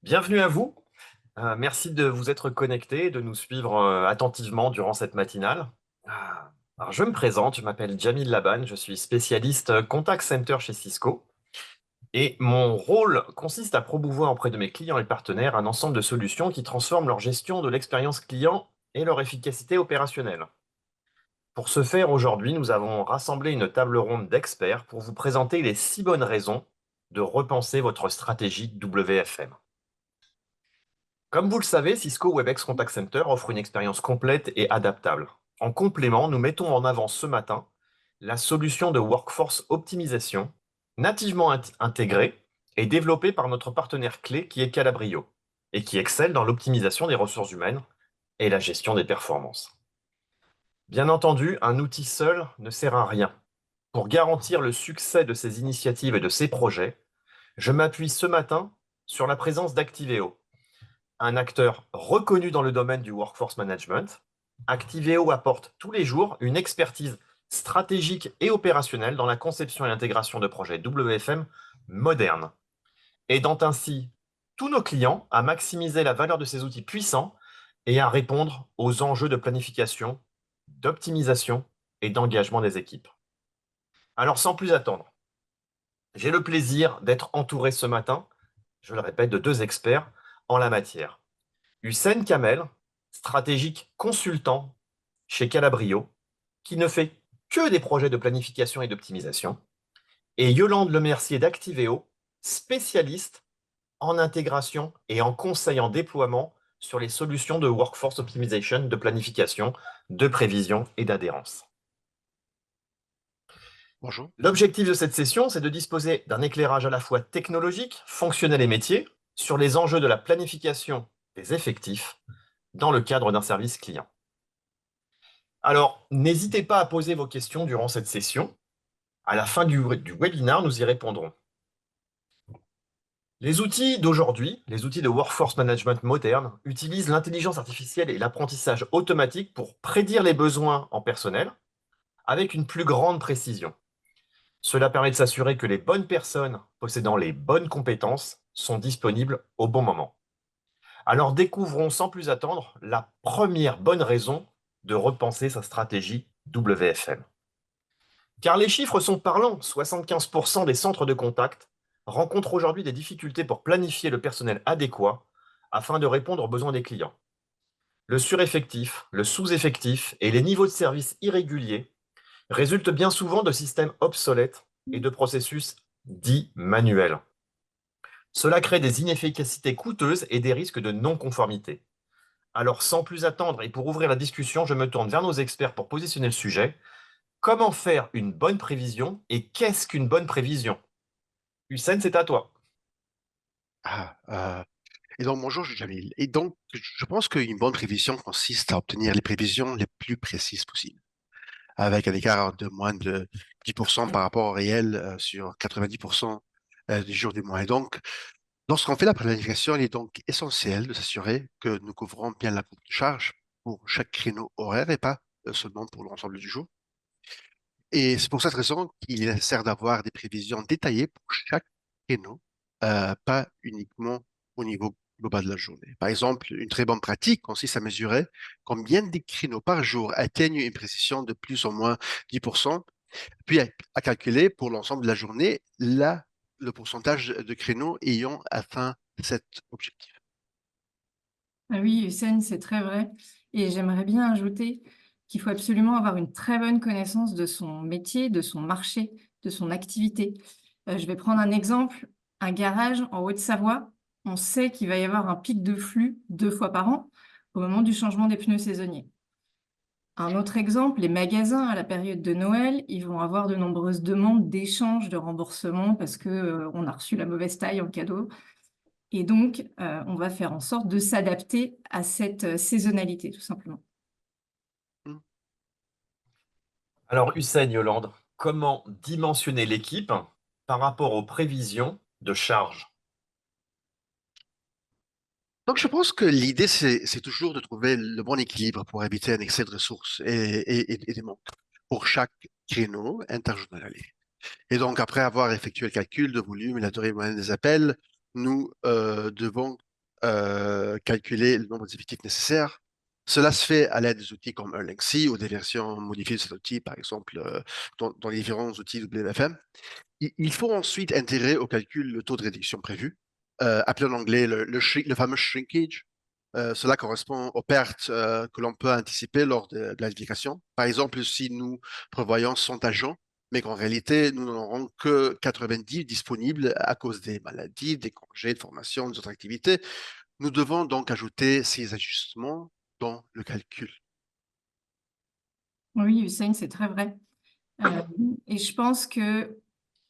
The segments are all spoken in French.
Bienvenue à vous. Merci de vous être connectés et de nous suivre attentivement durant cette matinale. Alors, je me présente, je m'appelle Jamil Laban, je suis spécialiste Contact Center chez Cisco et mon rôle consiste à promouvoir auprès de mes clients et partenaires un ensemble de solutions qui transforment leur gestion de l'expérience client et leur efficacité opérationnelle. Pour ce faire, aujourd'hui, nous avons rassemblé une table ronde d'experts pour vous présenter les 6 bonnes raisons de repenser votre stratégie WFM. Comme vous le savez, Cisco Webex Contact Center offre une expérience complète et adaptable. En complément, nous mettons en avant ce matin la solution de Workforce Optimisation, nativement intégrée et développée par notre partenaire clé qui est Calabrio, et qui excelle dans l'optimisation des ressources humaines et la gestion des performances. Bien entendu, un outil seul ne sert à rien. Pour garantir le succès de ces initiatives et de ces projets, je m'appuie ce matin sur la présence d'Activeo, un acteur reconnu dans le domaine du workforce management. Activeo apporte tous les jours une expertise stratégique et opérationnelle dans la conception et l'intégration de projets WFM modernes, aidant ainsi tous nos clients à maximiser la valeur de ces outils puissants et à répondre aux enjeux de planification, d'optimisation et d'engagement des équipes. Alors sans plus attendre, j'ai le plaisir d'être entouré ce matin, je le répète, de 2 experts en la matière. Hussein Kamel, stratégique consultant chez Calabrio, qui ne fait que des projets de planification et d'optimisation, et Yolande Lemercier d'Activeo, spécialiste en intégration et en conseil en déploiement sur les solutions de workforce optimization, de planification, de prévision et d'adhérence. Bonjour. L'objectif de cette session, c'est de disposer d'un éclairage à la fois technologique, fonctionnel et métier sur les enjeux de la planification des effectifs dans le cadre d'un service client. Alors, n'hésitez pas à poser vos questions durant cette session. À la fin du webinaire, nous y répondrons. Les outils d'aujourd'hui, les outils de workforce management moderne, utilisent l'intelligence artificielle et l'apprentissage automatique pour prédire les besoins en personnel avec une plus grande précision. Cela permet de s'assurer que les bonnes personnes possédant les bonnes compétences sont disponibles au bon moment. Alors découvrons sans plus attendre la première bonne raison de repenser sa stratégie WFM. Car les chiffres sont parlants, 75% des centres de contact rencontrent aujourd'hui des difficultés pour planifier le personnel adéquat afin de répondre aux besoins des clients. Le sureffectif, le sous-effectif et les niveaux de service irréguliers résultent bien souvent de systèmes obsolètes et de processus dits manuels. Cela crée des inefficacités coûteuses et des risques de non-conformité. Alors sans plus attendre et pour ouvrir la discussion, je me tourne vers nos experts pour positionner le sujet. Comment faire une bonne prévision et qu'est-ce qu'une bonne prévision? Hussein, c'est à toi. Ah, et donc, bonjour, Jamil. Et donc, je pense qu'une bonne prévision consiste à obtenir les prévisions les plus précises possibles, avec un écart de moins de 10% par rapport au réel sur 90% des jours du mois. Et donc, lorsqu'on fait la planification, il est donc essentiel de s'assurer que nous couvrons bien la courbe de charge pour chaque créneau horaire et pas seulement pour l'ensemble du jour. Et c'est pour cette raison qu'il est nécessaire d'avoir des prévisions détaillées pour chaque créneau, pas uniquement au niveau global de la journée. Par exemple, une très bonne pratique consiste à mesurer combien de créneaux par jour atteignent une précision de plus ou moins 10%, puis à calculer pour l'ensemble de la journée le pourcentage de créneaux ayant atteint cet objectif. Ah oui, Hussein, c'est très vrai. Et j'aimerais bien ajouter qu'il faut absolument avoir une très bonne connaissance de son métier, de son marché, de son activité. Je vais prendre un exemple, un garage en Haute-Savoie. On sait qu'il va y avoir un pic de flux 2 fois par an au moment du changement des pneus saisonniers. Un autre exemple, les magasins à la période de Noël, ils vont avoir de nombreuses demandes d'échange, de remboursement parce que, on a reçu la mauvaise taille en cadeau. Et donc, on va faire en sorte de s'adapter à cette, saisonnalité, tout simplement. Hmm. Alors Hussein, Yolande, comment dimensionner l'équipe par rapport aux prévisions de charge? Donc, je pense que l'idée, c'est toujours de trouver le bon équilibre pour éviter un excès de ressources et des manques pour chaque créneau interjournalier. Et donc, après avoir effectué le calcul de volume et la durée moyenne des appels, nous devons calculer le nombre d'effectifs nécessaires. Cela se fait à l'aide des outils comme Erlang-C ou des versions modifiées de cet outil, par exemple, dans les différents outils WFM. Il faut ensuite intégrer au calcul le taux de réduction prévu, appelé en anglais le fameux shrinkage. Cela correspond aux pertes que l'on peut anticiper lors de la navigation. Par exemple, si nous prévoyons 100 agents, mais qu'en réalité, nous n'en aurons que 90 disponibles à cause des maladies, des congés de formation, des autres activités, nous devons donc ajouter ces ajustements dans le calcul. Oui, Hussein, c'est très vrai. Euh, et je pense que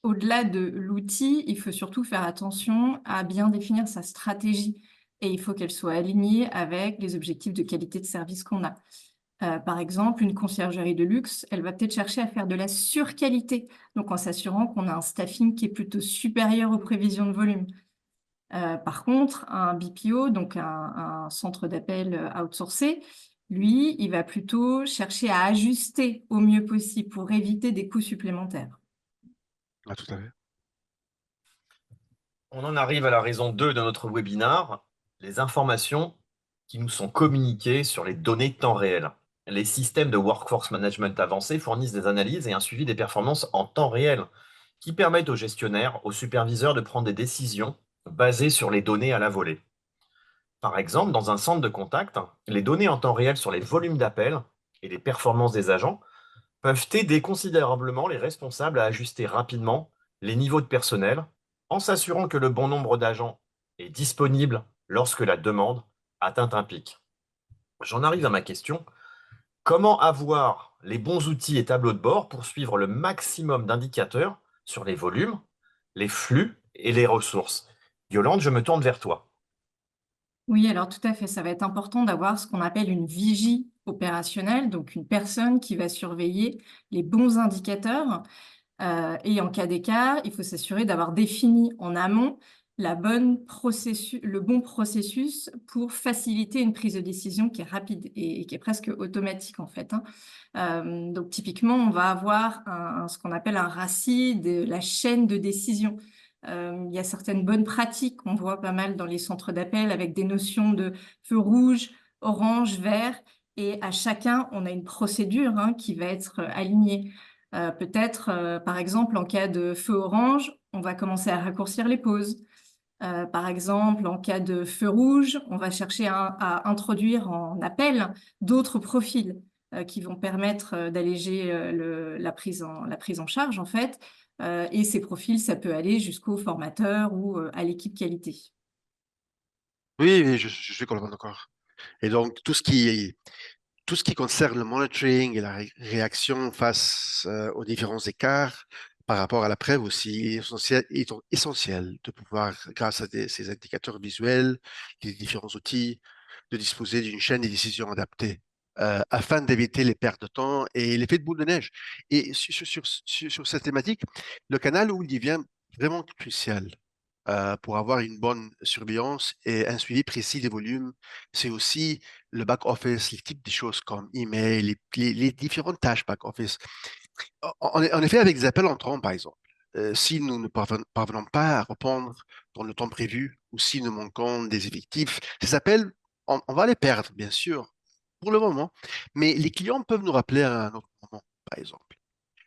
au-delà de l'outil, il faut surtout faire attention à bien définir sa stratégie et il faut qu'elle soit alignée avec les objectifs de qualité de service qu'on a. Par exemple, une conciergerie de luxe, elle va peut-être chercher à faire de la surqualité, donc en s'assurant qu'on a un staffing qui est plutôt supérieur aux prévisions de volume. Par contre, un BPO, donc un centre d'appel outsourcé, lui, il va plutôt chercher à ajuster au mieux possible pour éviter des coûts supplémentaires. Ah, tout à fait. On en arrive à la raison 2 de notre webinar, les informations qui nous sont communiquées sur les données temps réel. Les systèmes de workforce management avancés fournissent des analyses et un suivi des performances en temps réel qui permettent aux gestionnaires, aux superviseurs de prendre des décisions basées sur les données à la volée. Par exemple, dans un centre de contact, les données en temps réel sur les volumes d'appels et les performances des agents peuvent aider considérablement les responsables à ajuster rapidement les niveaux de personnel en s'assurant que le bon nombre d'agents est disponible lorsque la demande atteint un pic. J'en arrive à ma question. Comment avoir les bons outils et tableaux de bord pour suivre le maximum d'indicateurs sur les volumes, les flux et les ressources? Yolande, je me tourne vers toi. Oui, alors tout à fait, ça va être important d'avoir ce qu'on appelle une vigie opérationnelle, donc une personne qui va surveiller les bons indicateurs. Et en cas d'écart, il faut s'assurer d'avoir défini en amont le bon processus pour faciliter une prise de décision qui est rapide et qui est presque automatique en fait, hein. Donc typiquement, on va avoir ce qu'on appelle un RACI de la chaîne de décision. Il y a certaines bonnes pratiques qu'on voit pas mal dans les centres d'appel avec des notions de feu rouge, orange, vert. Et à chacun, on a une procédure hein, qui va être alignée. Peut-être, par exemple, en cas de feu orange, on va commencer à raccourcir les pauses. Par exemple, en cas de feu rouge, on va chercher à introduire en appel d'autres profils qui vont permettre d'alléger la prise en charge, en fait. Et ces profils, ça peut aller jusqu'au formateur ou à l'équipe qualité. Oui, oui, je suis complètement d'accord. Et donc, tout ce qui concerne le monitoring et la réaction face aux différents écarts par rapport à la preuve aussi est essentiel de pouvoir, grâce à ces indicateurs visuels, les différents outils, de disposer d'une chaîne de décision adaptée afin d'éviter les pertes de temps et l'effet de boule de neige. Et sur cette thématique, le canal où il devient vraiment crucial pour avoir une bonne surveillance et un suivi précis des volumes, c'est aussi le back-office, les types de choses comme email, les différentes tâches back-office. En effet, avec des appels entrants, par exemple, si nous ne parvenons pas à répondre dans le temps prévu ou si nous manquons des effectifs, ces appels, on va les perdre, bien sûr, pour le moment. Mais les clients peuvent nous rappeler à un autre moment, par exemple.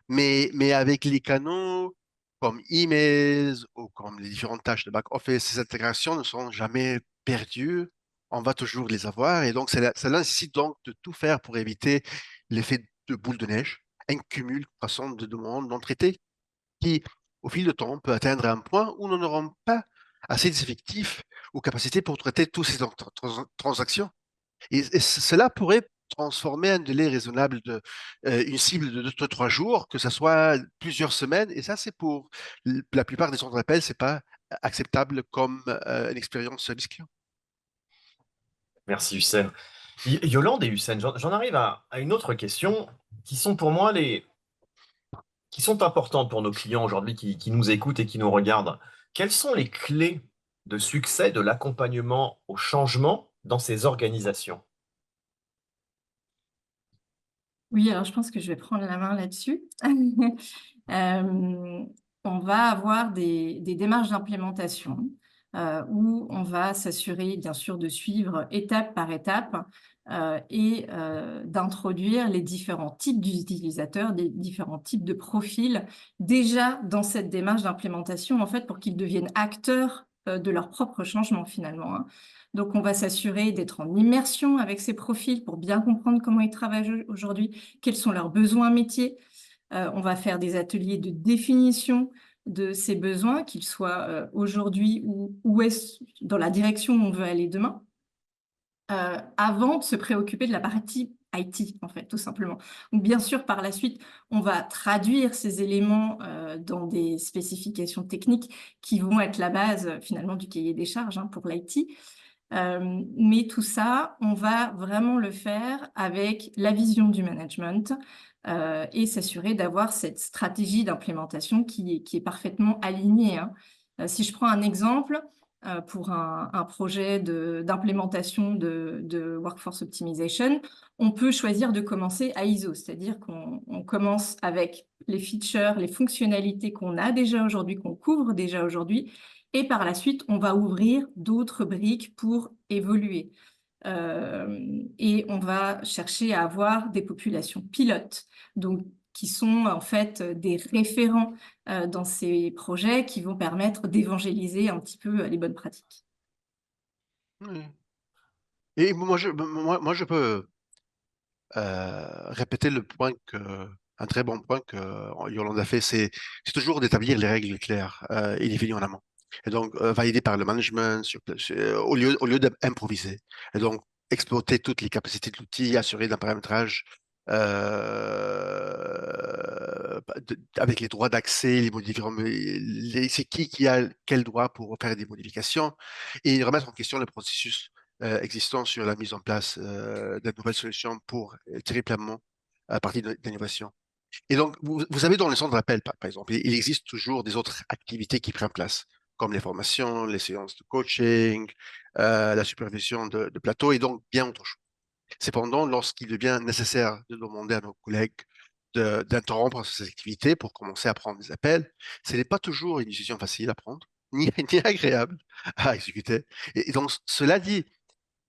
Mais avec les canaux comme emails ou comme les différentes tâches de back-office, ces intégrations ne sont jamais perdues. On va toujours les avoir. Et donc, cela nécessite donc de tout faire pour éviter l'effet de boule de neige, un cumul croissant de demandes non traitées qui, au fil du temps, peut atteindre un point où nous n'aurons pas assez d'effectifs ou capacités pour traiter toutes ces transactions. Et cela pourrait transformer un délai raisonnable de une cible de 2 3 jours, que ce soit plusieurs semaines. Et ça, c'est pour la plupart des centres d'appel, c'est pas acceptable comme une expérience service client. Merci Hussein. Yolande et Hussein, j'en arrive à une autre question qui sont pour moi qui sont importantes pour nos clients aujourd'hui qui nous écoutent et qui nous regardent. Quelles sont les clés de succès de l'accompagnement au changement dans ces organisations? Oui, alors je pense que je vais prendre la main là-dessus. On va avoir des démarches d'implémentation où on va s'assurer, bien sûr, de suivre étape par étape et d'introduire les différents types d'utilisateurs, des différents types de profils, déjà dans cette démarche d'implémentation, en fait, pour qu'ils deviennent acteurs de leur propre changement, finalement, hein. Donc, on va s'assurer d'être en immersion avec ces profils pour bien comprendre comment ils travaillent aujourd'hui, quels sont leurs besoins métiers. On va faire des ateliers de définition de ces besoins, qu'ils soient aujourd'hui ou est-ce dans la direction où on veut aller demain, avant de se préoccuper de la partie IT, en fait, tout simplement. Donc, bien sûr, par la suite, on va traduire ces éléments dans des spécifications techniques qui vont être la base, finalement, du cahier des charges, hein, pour l'IT. Mais tout ça, on va vraiment le faire avec la vision du management et s'assurer d'avoir cette stratégie d'implémentation qui est parfaitement alignée, hein. Si je prends un exemple, pour un projet d'implémentation de Workforce Optimization, on peut choisir de commencer à ISO, c'est-à-dire qu'on commence avec les features, les fonctionnalités qu'on a déjà aujourd'hui, qu'on couvre déjà aujourd'hui, et par la suite, on va ouvrir d'autres briques pour évoluer. Et on va chercher à avoir des populations pilotes, donc qui sont en fait des référents dans ces projets qui vont permettre d'évangéliser un petit peu les bonnes pratiques. Oui. Et moi, je peux répéter un très bon point que Yolande a fait, c'est toujours d'établir les règles claires et définies en amont. Et donc, validées par le management au lieu d'improviser. Et donc, exploiter toutes les capacités de l'outil, assurer d'un paramétrage avec les droits d'accès, c'est qui a quel droit pour faire des modifications et remettre en question le processus existants sur la mise en place de nouvelles solutions pour tirer pleinement à partir d'innovation. Et donc, vous avez dans le centre d'appel, par exemple, il existe toujours des autres activités qui prennent place, comme les formations, les séances de coaching, la supervision de plateau et donc bien autre chose. Cependant, lorsqu'il devient nécessaire de demander à nos collègues d'interrompre ces activités pour commencer à prendre des appels, ce n'est pas toujours une décision facile à prendre, ni agréable à exécuter. Et donc, cela dit,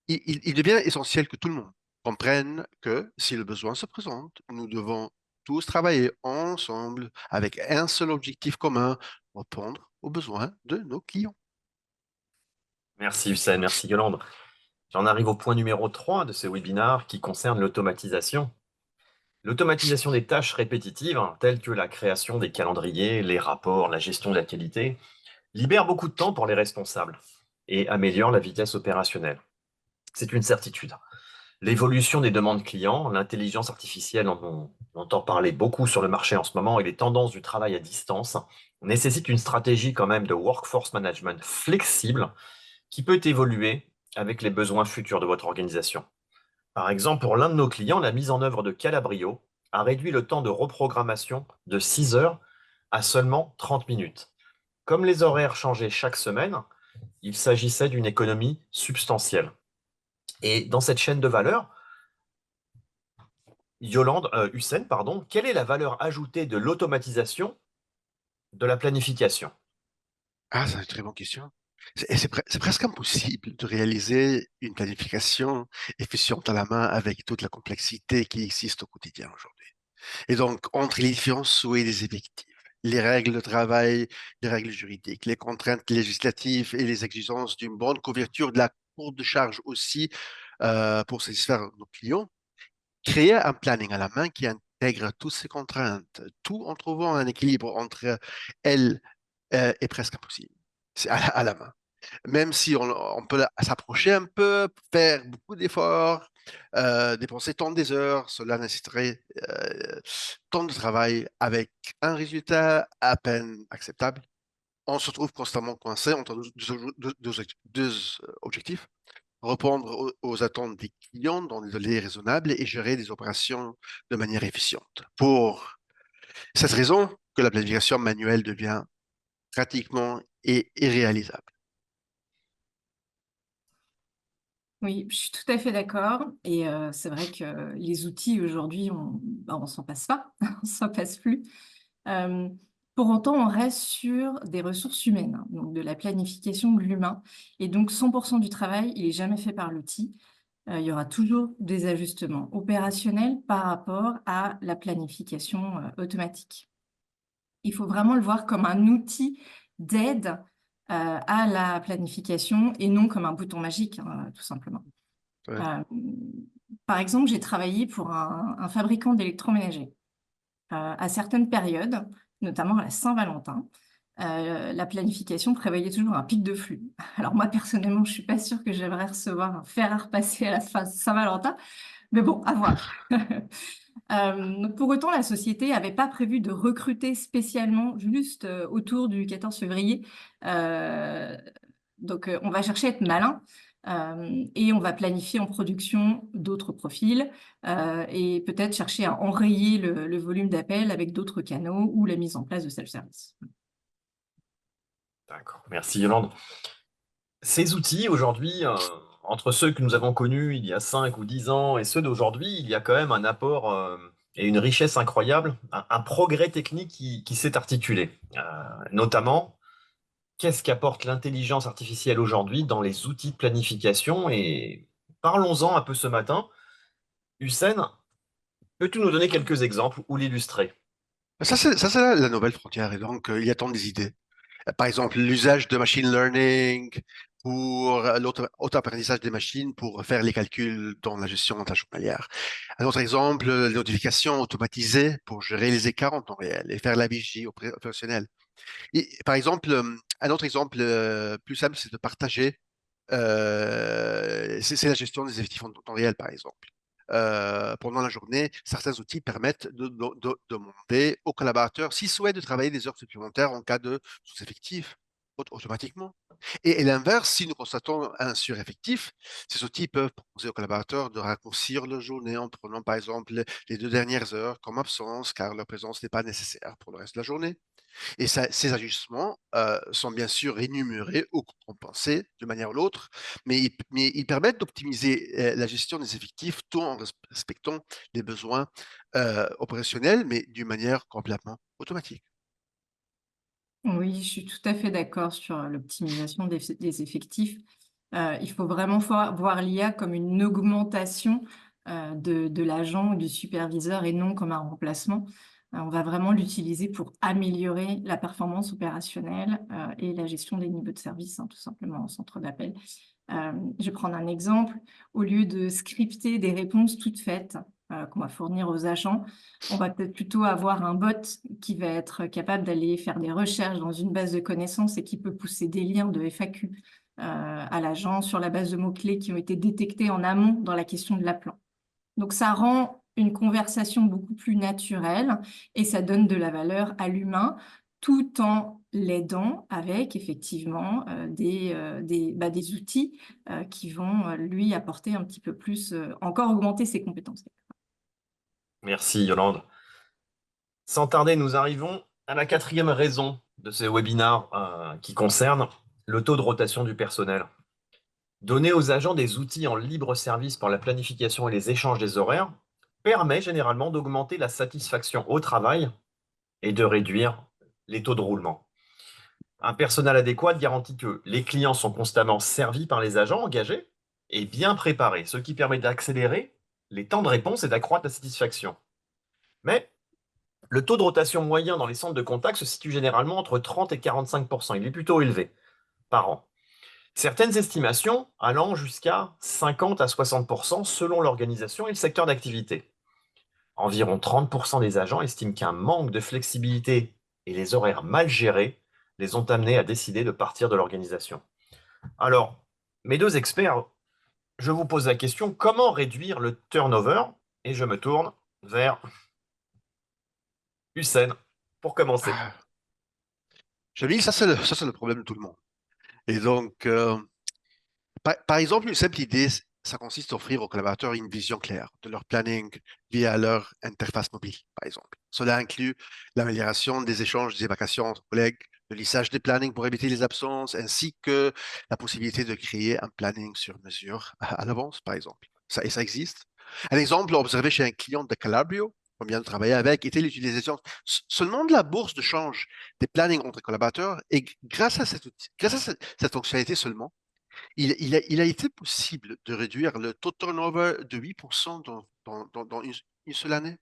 il devient essentiel que tout le monde comprenne que si le besoin se présente, nous devons tous travailler ensemble avec un seul objectif commun, répondre aux besoins de nos clients. Merci Hussein, merci Yolande. J'en arrive au point numéro 3 de ce webinaire qui concerne l'automatisation. L'automatisation des tâches répétitives, hein, telles que la création des calendriers, les rapports, la gestion de la qualité, libère beaucoup de temps pour les responsables et améliore la vitesse opérationnelle. C'est une certitude. L'évolution des demandes clients, l'intelligence artificielle, on entend parler beaucoup sur le marché en ce moment, et les tendances du travail à distance nécessitent une stratégie quand même de workforce management flexible qui peut évoluer avec les besoins futurs de votre organisation. Par exemple, pour l'un de nos clients, la mise en œuvre de Calabrio a réduit le temps de reprogrammation de 6 heures à seulement 30 minutes. Comme les horaires changeaient chaque semaine, il s'agissait d'une économie substantielle. Et dans cette chaîne de valeur, Hussein, pardon, quelle est la valeur ajoutée de l'automatisation de la planification? Ah, c'est une très bonne question. C'est presque impossible de réaliser une planification efficiente à la main avec toute la complexité qui existe au quotidien aujourd'hui. Et donc, entre les différents souhaits des effectifs, les règles de travail, les règles juridiques, les contraintes législatives et les exigences d'une bonne couverture de la courbe de charge aussi pour satisfaire nos clients, créer un planning à la main qui intègre toutes ces contraintes, tout en trouvant un équilibre entre elles, est presque impossible. C'est à la main. Même si on peut s'approcher un peu, faire beaucoup d'efforts, dépenser tant des heures, cela nécessiterait tant de travail avec un résultat à peine acceptable. On se trouve constamment coincé entre deux objectifs, répondre aux attentes des clients dans des délais raisonnables et gérer des opérations de manière efficiente. Pour cette raison que la planification manuelle devient pratiquement irréalisable. Oui, je suis tout à fait d'accord. Et c'est vrai que les outils aujourd'hui, on s'en passe pas, on s'en passe plus. Euh, Pour autant, on reste sur des ressources humaines, hein, donc de la planification de l'humain. Et donc, 100% du travail, il est jamais fait par l'outil. Il y aura toujours des ajustements opérationnels par rapport à la planification automatique. Il faut vraiment le voir comme un outil d'aide à la planification et non comme un bouton magique, hein, tout simplement. Ouais. Par exemple, j'ai travaillé pour un fabricant d'électroménager. À certaines périodes, notamment à la Saint-Valentin, la planification prévoyait toujours un pic de flux. Alors moi, personnellement, je suis pas sûre que j'aimerais recevoir un fer à repasser à la fin de Saint-Valentin, mais bon, à voir. Pour autant, la société n'avait pas prévu de recruter spécialement juste autour du 14 février. Donc, on va chercher à être malin et on va planifier en production d'autres profils et peut-être chercher à enrayer le volume d'appels avec d'autres canaux ou la mise en place de self-service. D'accord, merci Yolande. Ces outils, aujourd'hui, entre ceux que nous avons connus il y a 5 ou 10 ans et ceux d'aujourd'hui, il y a quand même un apport et une richesse incroyable, un progrès technique qui s'est articulé. Notamment, qu'est-ce qu'apporte l'intelligence artificielle aujourd'hui dans les outils de planification? Et parlons-en un peu ce matin. Hussein, peux-tu nous donner quelques exemples ou l'illustrer? Ça, c'est la nouvelle frontière. Et donc, il y a tant des idées. Par exemple, l'usage de machine learning pour l'auto-apprentissage des machines pour faire les calculs dans la gestion de la journalière. Un autre exemple, les notifications automatisées pour gérer les écarts en temps réel et faire la vigie opérationnelle. Et, par exemple, un autre exemple plus simple, c'est de partager c'est la gestion des effectifs en temps réel, par exemple. Pendant la journée, certains outils permettent de demander aux collaborateurs s'ils souhaitent de travailler des heures supplémentaires en cas de sous-effectif automatiquement. Et l'inverse, si nous constatons un sureffectif, ces outils peuvent proposer aux collaborateurs de raccourcir leur journée en prenant par exemple les 2 dernières heures comme absence car leur présence n'est pas nécessaire pour le reste de la journée. Et ces ajustements sont bien sûr rémunérés ou compensés de manière ou l'autre, mais ils permettent d'optimiser la gestion des effectifs tout en respectant les besoins opérationnels, mais d'une manière complètement automatique. Oui, je suis tout à fait d'accord sur l'optimisation des effectifs. Il faut vraiment voir l'IA comme une augmentation de l'agent ou du superviseur et non comme un remplacement. On va vraiment l'utiliser pour améliorer la performance opérationnelle et la gestion des niveaux de service, hein, tout simplement en centre d'appel. Je vais prendre un exemple. Au lieu de scripter des réponses toutes faites qu'on va fournir aux agents, on va peut-être plutôt avoir un bot qui va être capable d'aller faire des recherches dans une base de connaissances et qui peut pousser des liens de FAQ à l'agent sur la base de mots-clés qui ont été détectés en amont dans la question de l'appelant. Donc, ça rend une conversation beaucoup plus naturelle et ça donne de la valeur à l'humain tout en l'aidant avec effectivement des outils qui vont lui apporter un petit peu plus, encore augmenter ses compétences. Merci Yolande. Sans tarder, nous arrivons à la quatrième raison de ce webinaire qui concerne le taux de rotation du personnel. Donner aux agents des outils en libre service pour la planification et les échanges des horaires permet généralement d'augmenter la satisfaction au travail et de réduire les taux de roulement. Un personnel adéquat garantit que les clients sont constamment servis par les agents engagés et bien préparés, ce qui permet d'accélérer les temps de réponse et d'accroître la satisfaction. Mais le taux de rotation moyen dans les centres de contact se situe généralement entre 30 et 45%. Il est plutôt élevé par an. Certaines estimations allant jusqu'à 50 à 60% selon l'organisation et le secteur d'activité. Environ 30% des agents estiment qu'un manque de flexibilité et les horaires mal gérés les ont amenés à décider de partir de l'organisation. Alors, mes deux experts, je vous pose la question, comment réduire le turnover? Et je me tourne vers Hussein pour commencer. Ah, Jamil, ça, c'est le problème de tout le monde. Et donc, par exemple, une simple idée, ça consiste à offrir aux collaborateurs une vision claire de leur planning via leur interface mobile, par exemple. Cela inclut l'amélioration des échanges des vacations entre collègues, le lissage des plannings pour éviter les absences, ainsi que la possibilité de créer un planning sur mesure à l'avance, par exemple. Ça existe. Un exemple observé chez un client de Calabrio. combien de travailler avec, était l'utilisation seulement de la bourse de change des plannings entre collaborateurs. Et grâce à cet outil, grâce à cette fonctionnalité seulement, il a été possible de réduire le taux de turnover de 8% dans une seule année.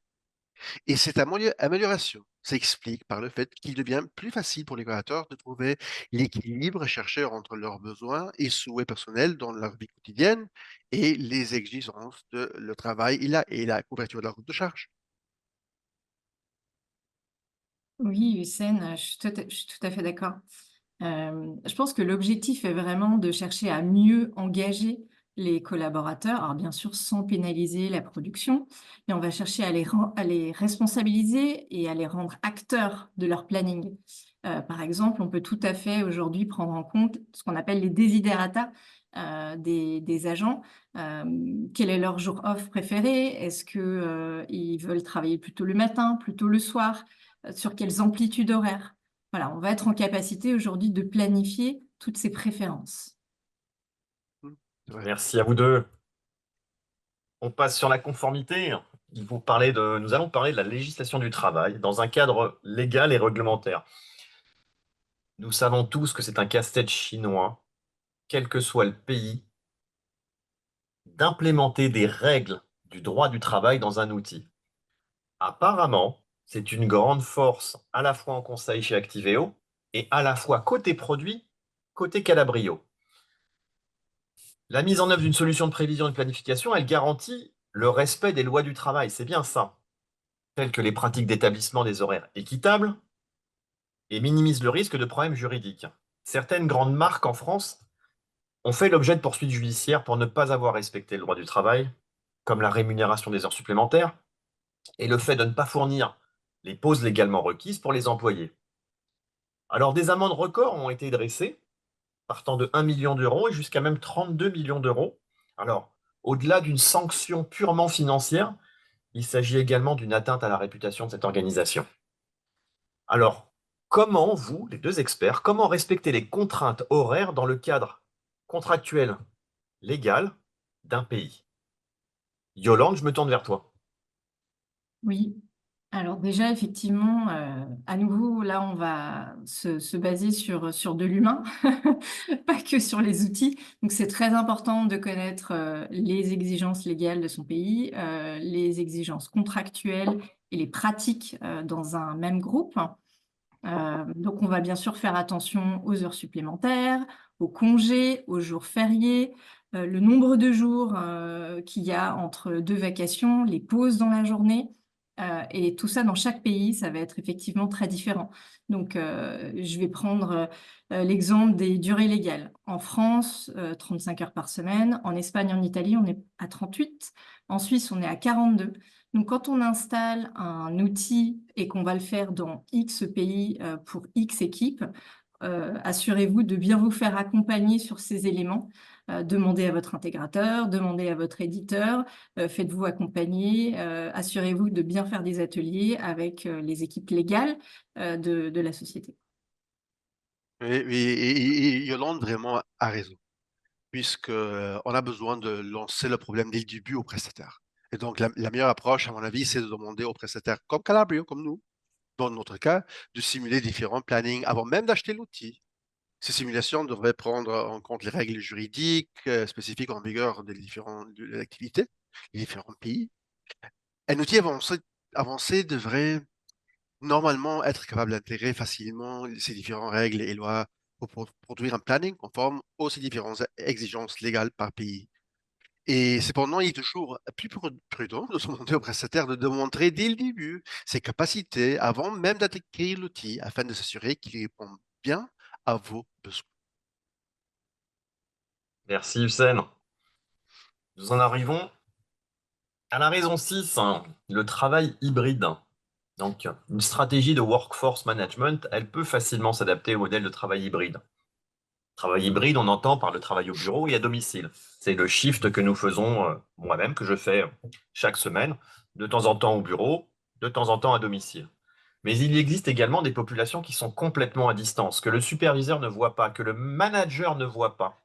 Et cette amélioration s'explique par le fait qu'il devient plus facile pour les créateurs de trouver l'équilibre cherché entre leurs besoins et souhaits personnels dans leur vie quotidienne et les exigences de le travail et la couverture de la route de charge. Oui, Hussein, je suis tout à fait d'accord. Je pense que l'objectif est vraiment de chercher à mieux engager les collaborateurs, alors bien sûr sans pénaliser la production, mais on va chercher à les responsabiliser et à les rendre acteurs de leur planning. Par exemple, on peut tout à fait aujourd'hui prendre en compte ce qu'on appelle les desiderata des agents. Quel est leur jour off préféré? Est-ce que ils veulent travailler plutôt le matin, plutôt le soir? Sur quelles amplitudes horaires? Voilà, on va être en capacité aujourd'hui de planifier toutes ces préférences. C'est vrai. Merci à vous deux. On passe sur la conformité. Nous allons parler de la législation du travail dans un cadre légal et réglementaire. Nous savons tous que c'est un casse-tête chinois, quel que soit le pays, d'implémenter des règles du droit du travail dans un outil. Apparemment, c'est une grande force à la fois en conseil chez Activeo et à la fois côté produit, côté Calabrio. La mise en œuvre d'une solution de prévision et de planification, elle garantit le respect des lois du travail, c'est bien ça, telles que les pratiques d'établissement des horaires équitables et minimise le risque de problèmes juridiques. Certaines grandes marques en France ont fait l'objet de poursuites judiciaires pour ne pas avoir respecté le droit du travail, comme la rémunération des heures supplémentaires et le fait de ne pas fournir les pauses légalement requises pour les employés. Alors des amendes records ont été dressées, partant de 1 million d'euros et jusqu'à même 32 millions d'euros. Alors, au-delà d'une sanction purement financière, il s'agit également d'une atteinte à la réputation de cette organisation. Alors, comment vous, les deux experts, comment respecter les contraintes horaires dans le cadre contractuel légal d'un pays? Yolande, je me tourne vers toi. Oui, alors déjà, effectivement, à nouveau, là, on va se baser sur de l'humain, pas que sur les outils. Donc, c'est très important de connaître les exigences légales de son pays, les exigences contractuelles et les pratiques dans un même groupe. Donc, on va bien sûr faire attention aux heures supplémentaires, aux congés, aux jours fériés, le nombre de jours qu'il y a entre deux vacations, les pauses dans la journée. Et tout ça, dans chaque pays, ça va être effectivement très différent. Donc, je vais prendre l'exemple des durées légales. En France, 35 heures par semaine. En Espagne, en Italie, on est à 38. En Suisse, on est à 42. Donc, quand on installe un outil et qu'on va le faire dans X pays pour X équipes, assurez-vous de bien vous faire accompagner sur ces éléments. Demandez à votre intégrateur, demandez à votre éditeur, faites-vous accompagner, assurez-vous de bien faire des ateliers avec les équipes légales de la société. Oui, oui, et Yolande vraiment a raison, puisque on a besoin de lancer le problème dès le début au prestataire. Et donc, la meilleure approche, à mon avis, c'est de demander au prestataire, comme Calabrio, comme nous, dans notre cas, de simuler différents plannings avant même d'acheter l'outil. Ces simulations devraient prendre en compte les règles juridiques spécifiques en vigueur de l'activité, les différents pays. Un outil avancé devrait normalement être capable d'intégrer facilement ces différentes règles et lois pour produire un planning conforme aux ces différentes exigences légales par pays. Et cependant, il est toujours plus prudent de demander au prestataire de démontrer dès le début ses capacités avant même d'intégrer l'outil afin de s'assurer qu'il répond bien à vos besoins. Merci Hussein. Nous en arrivons à la raison 6, hein, le travail hybride. Donc, une stratégie de workforce management, elle peut facilement s'adapter au modèle de travail hybride. Travail hybride, on entend par le travail au bureau et à domicile. C'est le shift que nous faisons, moi-même, que je fais chaque semaine, de temps en temps au bureau, de temps en temps à domicile. Mais il existe également des populations qui sont complètement à distance, que le superviseur ne voit pas, que le manager ne voit pas.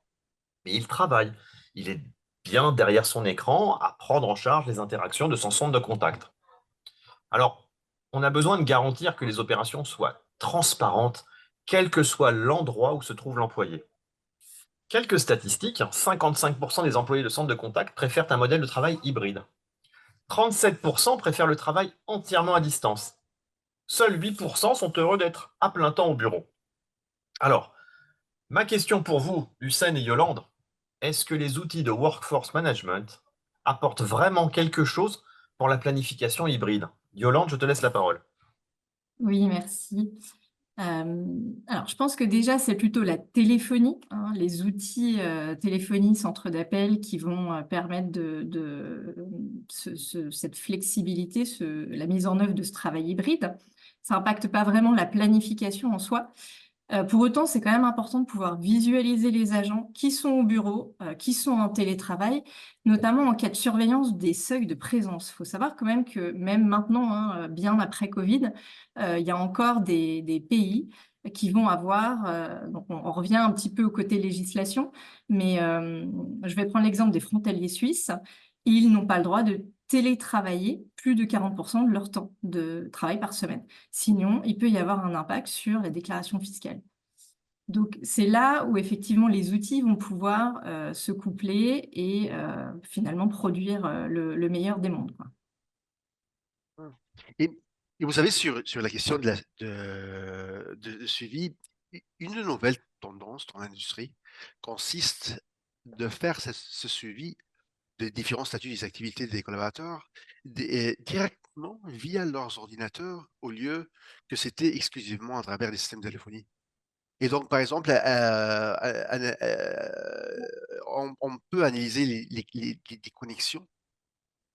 Mais il travaille. Il est bien derrière son écran à prendre en charge les interactions de son centre de contact. Alors, on a besoin de garantir que les opérations soient transparentes, quel que soit l'endroit où se trouve l'employé. Quelques statistiques, 55% des employés de centre de contact préfèrent un modèle de travail hybride. 37% préfèrent le travail entièrement à distance. Seuls 8% sont heureux d'être à plein temps au bureau. Alors, ma question pour vous, Hussein et Yolande, est-ce que les outils de workforce management apportent vraiment quelque chose pour la planification hybride? Yolande, je te laisse la parole. Oui, merci. Alors, je pense que déjà, c'est plutôt la téléphonie, hein, les outils téléphonie, centre d'appel qui vont permettre cette flexibilité, la mise en œuvre de ce travail hybride. Ça n'impacte pas vraiment la planification en soi. Pour autant, c'est quand même important de pouvoir visualiser les agents qui sont au bureau, qui sont en télétravail, notamment en cas de surveillance des seuils de présence. Il faut savoir quand même que même maintenant, hein, bien après Covid, il y a encore des pays qui vont avoir, donc on revient un petit peu au côté législation, mais je vais prendre l'exemple des frontaliers suisses. Ils n'ont pas le droit de télétravailler plus de 40% de leur temps de travail par semaine. Sinon, il peut y avoir un impact sur la déclaration fiscale. Donc, c'est là où effectivement les outils vont pouvoir se coupler et finalement produire le meilleur des mondes, quoi. Et, et vous savez, sur la question de suivi, une nouvelle tendance dans l'industrie consiste de faire ce suivi des différents statuts des activités des collaborateurs directement via leurs ordinateurs au lieu que c'était exclusivement à travers des systèmes de téléphonie. Et donc, par exemple, on peut analyser les connexions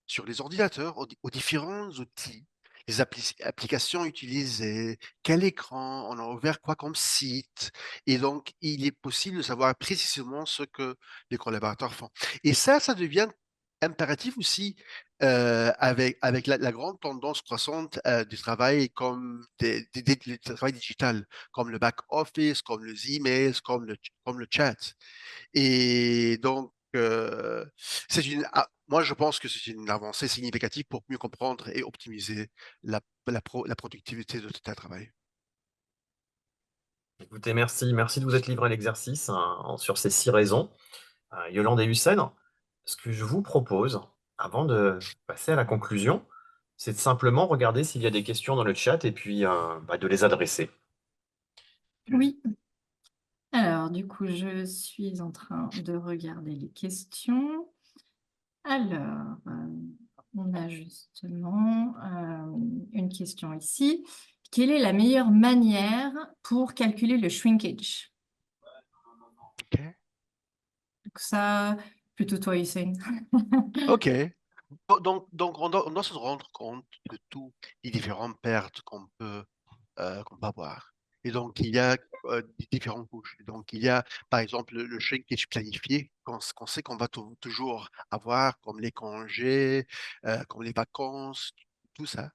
sur les ordinateurs aux différents outils, les applications utilisées, quel écran, on a ouvert quoi comme site. Et donc, il est possible de savoir précisément ce que les collaborateurs font. Et ça devient impératif aussi avec la grande tendance croissante du travail comme du travail digital, comme le back-office, comme les emails, comme le chat. Et donc, moi, je pense que c'est une avancée significative pour mieux comprendre et optimiser la productivité de tout un travail. Écoutez, merci de vous être livré à l'exercice hein, sur ces 6 raisons. Yolande et Hussein, ce que je vous propose, avant de passer à la conclusion, c'est de simplement regarder s'il y a des questions dans le chat et puis de les adresser. Oui. Alors, du coup, je suis en train de regarder les questions. Alors, on a justement une question ici. Quelle est la meilleure manière pour calculer le shrinkage? OK. Donc ça, plutôt toi, Hussein. OK. Donc on doit se rendre compte de tous les différentes pertes qu'on peut avoir. Et donc, il y a des différentes couches. Donc, il y a, par exemple, le shrinkage planifié, qu'on sait qu'on va toujours avoir, comme les congés, comme les vacances, tout ça.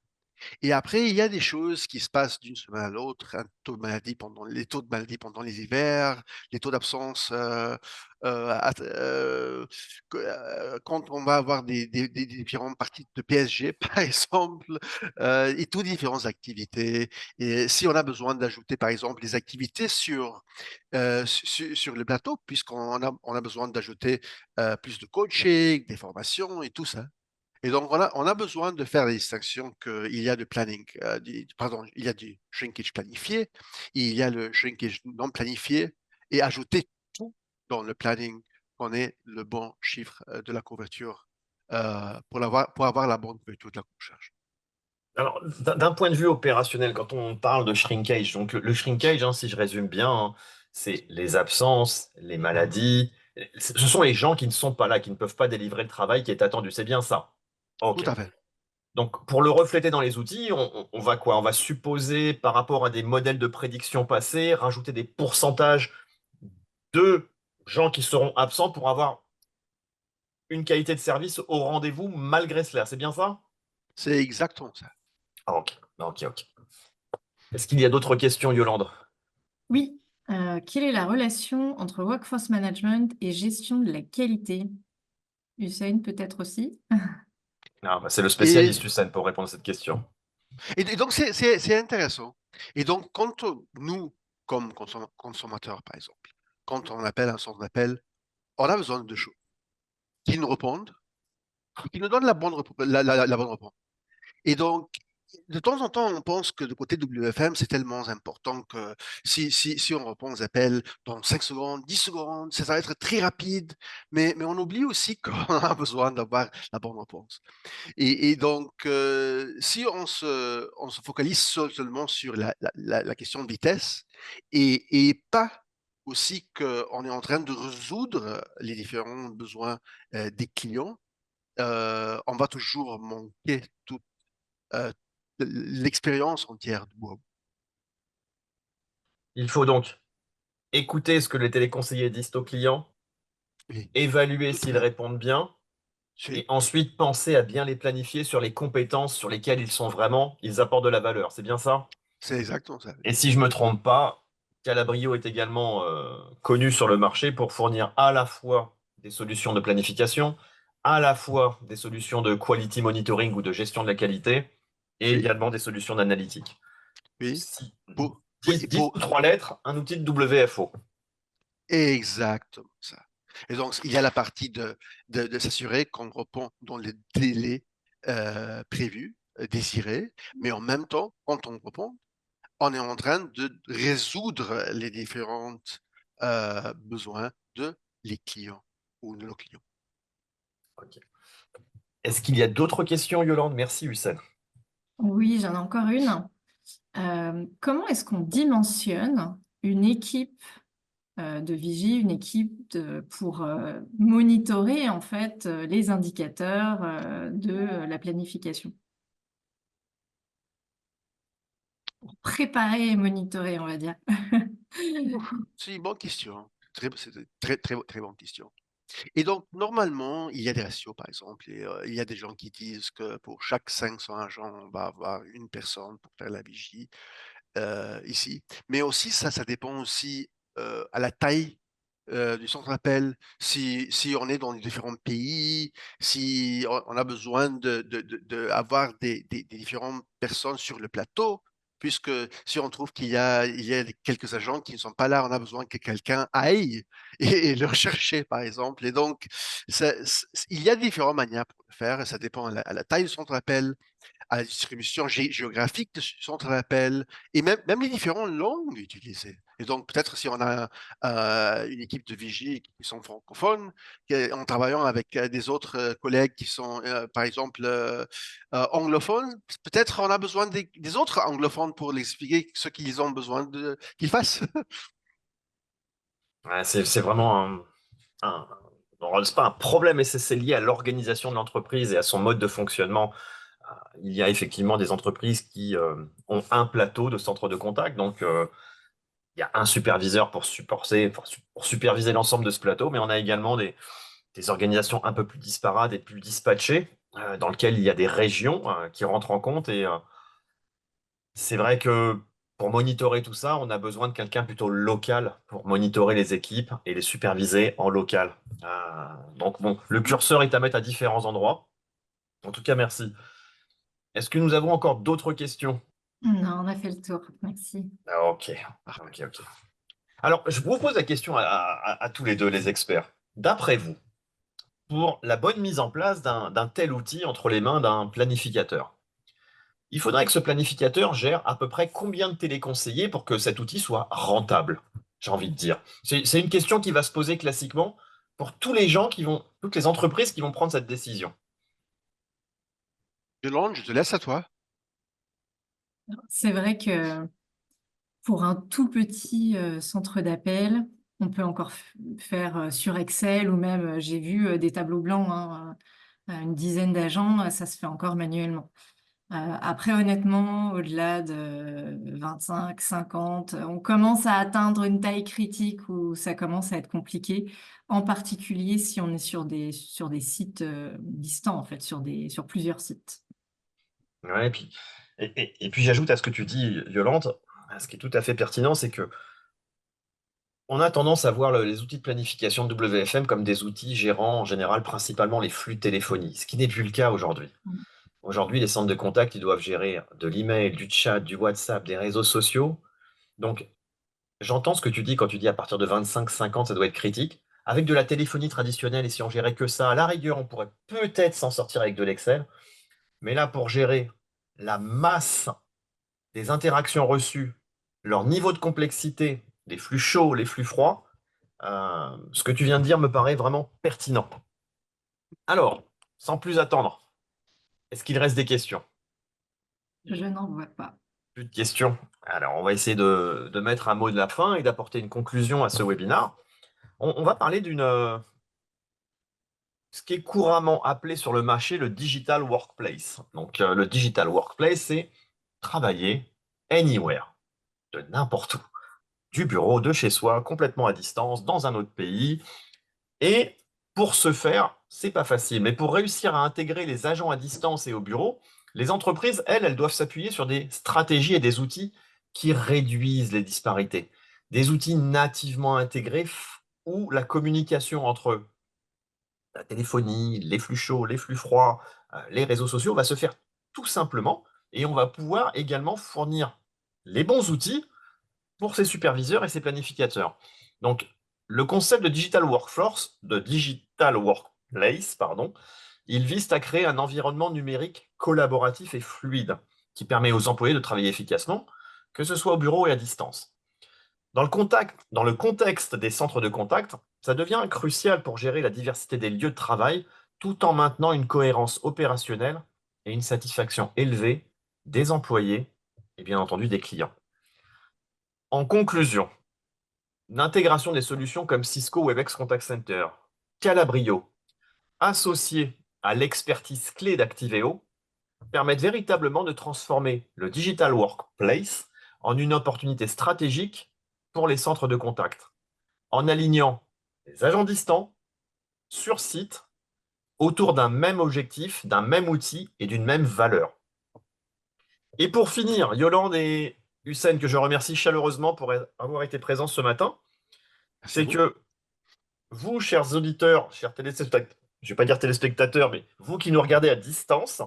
Et après, il y a des choses qui se passent d'une semaine à l'autre, les taux de maladie pendant les hivers, les taux d'absence quand on va avoir des différentes parties de PSG, par exemple, et toutes différentes activités. Et si on a besoin d'ajouter, par exemple, des activités sur le plateau, on a besoin d'ajouter plus de coaching, des formations et tout ça. Et donc, on a besoin de faire la distinction qu'il y a il y a du shrinkage planifié, et il y a le shrinkage non planifié, et ajouter tout dans le planning qu'on ait le bon chiffre de la couverture pour avoir la bonne couverture de la recherche. Alors, d'un point de vue opérationnel, quand on parle de shrinkage, donc le shrinkage, hein, si je résume bien, hein, c'est les absences, les maladies. Ce sont les gens qui ne sont pas là, qui ne peuvent pas délivrer le travail qui est attendu. C'est bien ça. Tout OK. à fait. Donc, pour le refléter dans les outils, on va quoi? On va supposer, par rapport à des modèles de prédiction passés, rajouter des pourcentages de gens qui seront absents pour avoir une qualité de service au rendez-vous malgré cela. C'est bien ça? C'est exactement ça. Ah, OK. OK. Est-ce qu'il y a d'autres questions, Yolande? Oui. Quelle est la relation entre workforce management et gestion de la qualité? Hussein, peut-être aussi. Ah, c'est le Et spécialiste, Hussein, pour répondre à cette question. Et donc, c'est intéressant. Et donc, quand nous, comme consommateurs, par exemple, quand on appelle un centre d'appel, on a besoin de deux choses. Qu'ils nous répondent, qu'ils nous donnent la bonne réponse. Et donc, de temps en temps, on pense que de côté WFM, c'est tellement important que si on répond aux appels dans 5 secondes, 10 secondes, ça va être très rapide, mais on oublie aussi qu'on a besoin d'avoir la bonne réponse. Et donc, si on se focalise seulement sur la question de vitesse et pas aussi qu'on est en train de résoudre les différents besoins des clients, on va toujours manquer toute euh, l'expérience entière de Bois. Il faut donc écouter ce que les téléconseillers disent aux clients, Oui, évaluer tout à s'ils fait. répondent bien, et ensuite penser à bien les planifier sur les compétences sur lesquelles ils apportent de la valeur. C'est bien ça? C'est exactement ça. Et si je me trompe pas, Calabrio est également connu sur le marché pour fournir à la fois des solutions de planification, à la fois des solutions de quality monitoring ou de gestion de la qualité, et Oui, également des solutions d'analytique. oui. Si, Oui, 10 ou 3 lettres, un outil de WFO. exactement ça. Et donc, il y a la partie de s'assurer qu'on répond dans les délais prévus, désirés, mais en même temps, quand on répond, on est en train de résoudre les différents besoins de les clients ou de nos clients. Ok. Est-ce qu'il y a d'autres questions, Yolande? Merci, Hussein. Oui, j'en ai encore une. Comment est-ce qu'on dimensionne une équipe de vigie, une équipe pour monitorer en fait les indicateurs de la planification? Préparer et monitorer, on va dire. Ouf, c'est une bonne question. C'est une très bonne question. Et donc, normalement, il y a des ratios, par exemple, et il y a des gens qui disent que pour chaque 500 agents, on va avoir une personne pour faire la vigie ici. Mais aussi, ça dépend aussi à la taille du centre d'appel, si on est dans les différents pays, si on a besoin avoir des différentes personnes sur le plateau, puisque si on trouve il y a quelques agents qui ne sont pas là, on a besoin que quelqu'un aille et le rechercher, par exemple. Et donc, il y a différentes manières pour le faire, et ça dépend à la taille du centre d'appel, à la distribution géographique de ce centre d'appel et même les différentes langues utilisées. Et donc, peut-être si on a une équipe de vigie qui sont francophones, en travaillant avec des autres collègues qui sont, par exemple, anglophones, peut-être on a besoin des autres anglophones pour leur expliquer ce qu'ils ont besoin qu'ils fassent. Ouais, c'est vraiment un- non, c'est pas un problème, mais c'est lié à l'organisation de l'entreprise et à son mode de fonctionnement. Il y a effectivement des entreprises qui ont un plateau de centre de contact, donc il y a un superviseur pour superviser l'ensemble de ce plateau, mais on a également des organisations un peu plus disparates et plus dispatchées, dans lesquelles il y a des régions qui rentrent en compte. Et c'est vrai que pour monitorer tout ça, on a besoin de quelqu'un plutôt local pour monitorer les équipes et les superviser en local. Donc bon, le curseur est à mettre à différents endroits. En tout cas, merci. Est-ce que nous avons encore d'autres questions? Non, on a fait le tour. Merci. Ok, ok, ok. Alors, je vous pose la question à tous les deux, les experts. D'après vous, pour la bonne mise en place d'un tel outil entre les mains d'un planificateur, il faudrait que ce planificateur gère à peu près combien de téléconseillers pour que cet outil soit rentable, j'ai envie de dire. C'est une question qui va se poser classiquement pour tous les gens toutes les entreprises qui vont prendre cette décision. Yolande, je te laisse à toi. C'est vrai que pour un tout petit centre d'appel, on peut encore faire sur Excel ou même, j'ai vu des tableaux blancs, hein, une dizaine d'agents, ça se fait encore manuellement. Après, honnêtement, au-delà de 25, 50, on commence à atteindre une taille critique où ça commence à être compliqué, en particulier si on est sur des sites distants, en fait, sur plusieurs sites. Ouais, et puis j'ajoute à ce que tu dis, Yolande, ce qui est tout à fait pertinent, c'est que on a tendance à voir les outils de planification de WFM comme des outils gérant en général principalement les flux de téléphonie, ce qui n'est plus le cas aujourd'hui. Aujourd'hui, les centres de contact, ils doivent gérer de l'email, du chat, du WhatsApp, des réseaux sociaux. Donc, j'entends ce que tu dis quand tu dis à partir de 25-50, ça doit être critique. Avec de la téléphonie traditionnelle, et si on gérait que ça, à la rigueur, on pourrait peut-être s'en sortir avec de l'Excel. Mais là, pour gérer la masse des interactions reçues, leur niveau de complexité, les flux chauds, les flux froids, ce que tu viens de dire me paraît vraiment pertinent. Alors, sans plus attendre, est-ce qu'il reste des questions? Je n'en vois pas. Plus de questions. Alors, on va essayer de mettre un mot de la fin et d'apporter une conclusion à ce webinaire. On va parler ce qui est couramment appelé sur le marché le digital workplace. Donc, le digital workplace, c'est travailler anywhere, de n'importe où, du bureau, de chez soi, complètement à distance, dans un autre pays. Et pour ce faire, c'est pas facile. Mais pour réussir à intégrer les agents à distance et au bureau, les entreprises, elles doivent s'appuyer sur des stratégies et des outils qui réduisent les disparités. Des outils nativement intégrés où la communication entre la téléphonie, les flux chauds, les flux froids, les réseaux sociaux va se faire tout simplement et on va pouvoir également fournir les bons outils pour ses superviseurs et ses planificateurs. Donc, le concept de digital workforce, de digital workplace, pardon, il vise à créer un environnement numérique collaboratif et fluide qui permet aux employés de travailler efficacement, que ce soit au bureau et à distance. Dans le contexte des centres de contact, ça devient crucial pour gérer la diversité des lieux de travail tout en maintenant une cohérence opérationnelle et une satisfaction élevée des employés et bien entendu des clients. En conclusion, l'intégration des solutions comme Cisco Webex Contact Center, Calabrio, associées à l'expertise clé d'Activeo, permettent véritablement de transformer le digital workplace en une opportunité stratégique pour les centres de contact, en alignant les agents distants sur site autour d'un même objectif, d'un même outil et d'une même valeur. Et pour finir, Yolande et Hussein, que je remercie chaleureusement pour avoir été présents ce matin, Merci à c'est vous. que vous, chers auditeurs, chers téléspectateurs, je ne vais pas dire téléspectateurs, mais vous qui nous regardez à distance,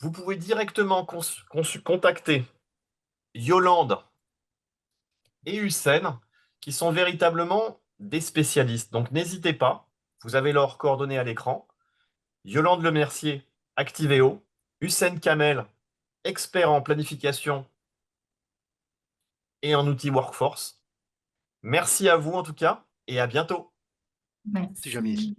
vous pouvez directement contacter Yolande et Hussein, qui sont véritablement des spécialistes. Donc n'hésitez pas, vous avez leurs coordonnées à l'écran. Yolande Lemercier, Activeo, Hussein Kamel, expert en planification et en outils Workforce. Merci à vous en tout cas et à bientôt. Si jamais. Merci.